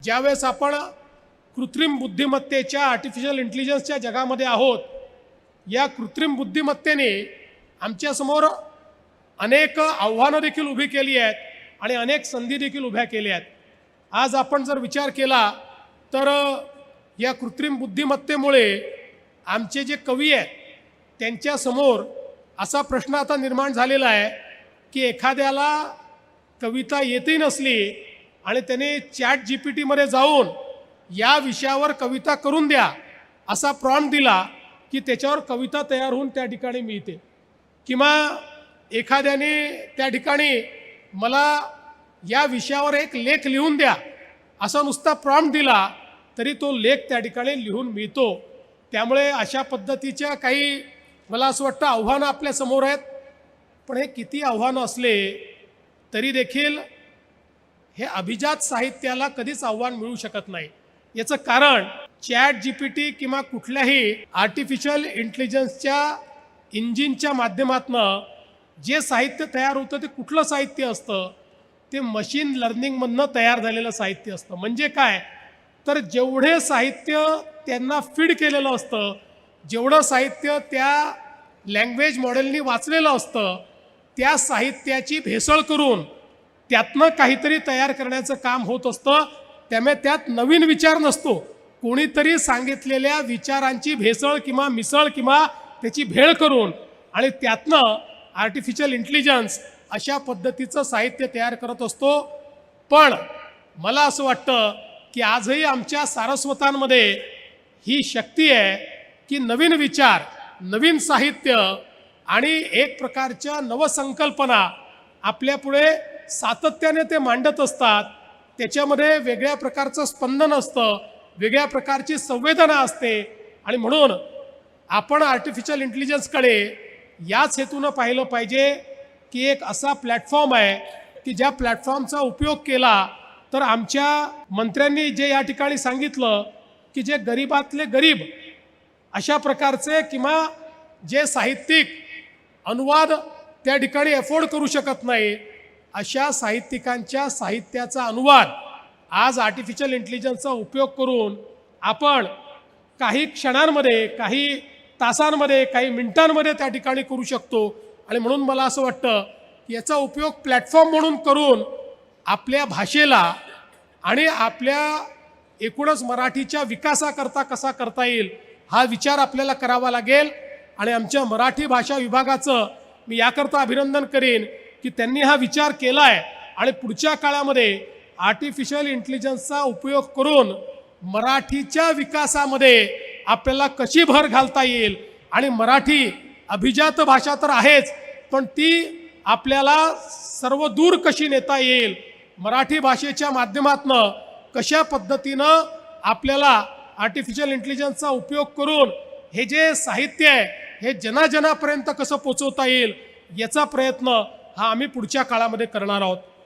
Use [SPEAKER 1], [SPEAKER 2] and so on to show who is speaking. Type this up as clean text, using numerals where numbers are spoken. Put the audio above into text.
[SPEAKER 1] ज्यावेळेस आपण कृत्रिम बुद्धिमत्तेच्या आर्टिफिशियल इंटेलिजन्सच्या जगामध्ये आहोत, या कृत्रिम बुद्धिमत्तेने आमच्यासमोर अनेक आव्हानं देखील उभी केली आहेत आणि अनेक संधी देखील उभ्या केल्या आहेत. आज आपण जर विचार केला तर या कृत्रिम बुद्धिमत्तेमुळे आमचे जे कवी आहेत त्यांच्यासमोर असा प्रश्न आता निर्माण झालेला आहे की एखाद्याला कविता येतही नसली आणि त्याने ChatGPTमध्ये जाऊन या विषयावर कविता करून द्या असा प्रॉम्प्ट दिला की त्याच्यावर कविता तयार होऊन त्या ठिकाणी मिळते. किंवा एखाद्याने त्या ठिकाणी मला या विषयावर एक लेख लिहून द्या असा नुसता प्रॉम्प्ट दिला तरी तो लेख त्या ठिकाणी लिहून मिळतो. त्यामुळे अशा पद्धतीच्या काही मला असं वाटतं आव्हानं आपल्यासमोर आहेत. पण हे किती आव्हानं असले तरी देखील हे अभिजात साहित्याला कधीच आव्हान मिळू शकत नाही. याचं कारण ChatGPT किंवा कुठल्याही आर्टिफिशियल इंटेलिजन्सच्या इंजिनच्या माध्यमातून जे साहित्य तयार होतं ते कुठलं साहित्य असतं, ते मशीन लर्निंगमधनं तयार झालेलं साहित्य असतं. म्हणजे काय तर जेवढे साहित्य त्यांना फीड केलेलं असतं, जेवढं साहित्य त्या लँग्वेज मॉडेलनी वाचलेलं असतं, त्या साहित्याची भेसळ करून त्यातनं काहीतरी तयार करण्याचं काम होत असतं. त्यामुळे त्यात नवीन विचार नसतो, कोणीतरी सांगितलेल्या विचारांची भेसळ किंवा मिसळ किंवा त्याची भेळ करून आणि त्यातनं आर्टिफिशियल इंटेलिजन्स अशा पद्धतीचं साहित्य तयार करत असतो. पण मला असं वाटतं की आजही आमच्या सारस्वतांमध्ये ही शक्ती आहे की नवीन विचार, नवीन साहित्य आणि एक प्रकारच्या नवसंकल्पना आपल्यापुढे सातत्याने ते मांडत असतात. त्याच्यामध्ये वेगळ्या प्रकारचं स्पंदन असतं, वेगळ्या प्रकारची संवेदना असते. आणि म्हणून आपण आर्टिफिशियल इंटेलिजन्सकडे याच हेतूनं पाहिलं पाहिजे की एक असा प्लॅटफॉर्म आहे की ज्या प्लॅटफॉर्मचा उपयोग केला तर आमच्या मंत्र्यांनी जे या ठिकाणी सांगितलं की जे गरीबातले गरीब अशा प्रकारचे किंवा जे साहित्यिक अनुवाद त्या ठिकाणी अफोर्ड करू शकत नाही अशा साहित्यिकांच्या साहित्याचा अनुवाद आज आर्टिफिशियल इंटेलिजन्सचा उपयोग करून आपण काही क्षणांमध्ये, काही तासांमध्ये, काही मिनिटांमध्ये त्या ठिकाणी करू शकतो. आणि म्हणून मला असं वाटतं की याचा उपयोग प्लॅटफॉर्म म्हणून करून आपल्या भाषेला आणि आपल्या एकूणच मराठीच्या विकासाकरता कसा करता येईल हा विचार आपल्याला करावा लागेल. आणि आमच्या मराठी भाषा विभागाचं मी याकरता अभिनंदन करेन की त्यांनी हा विचार केला आहे आणि पुढच्या काळामध्ये आर्टिफिशियल इंटेलिजन्सचा उपयोग करून मराठीच्या विकासामध्ये आपल्याला कशी भर घालता येईल. आणि मराठी अभिजात भाषा तर आहेच, पण ती आपल्याला सर्व दूर कशी नेता येईल, मराठी भाषेच्या माध्यमातून कशा पद्धतीनं आपल्याला आर्टिफिशियल इंटेलिजन्सचा उपयोग करून हे जे साहित्य आहे हे जनाजनापर्यंत कसं पोचवता येईल याचा प्रयत्न हा आम्ही पुढच्या काळामध्ये करणार आहोत.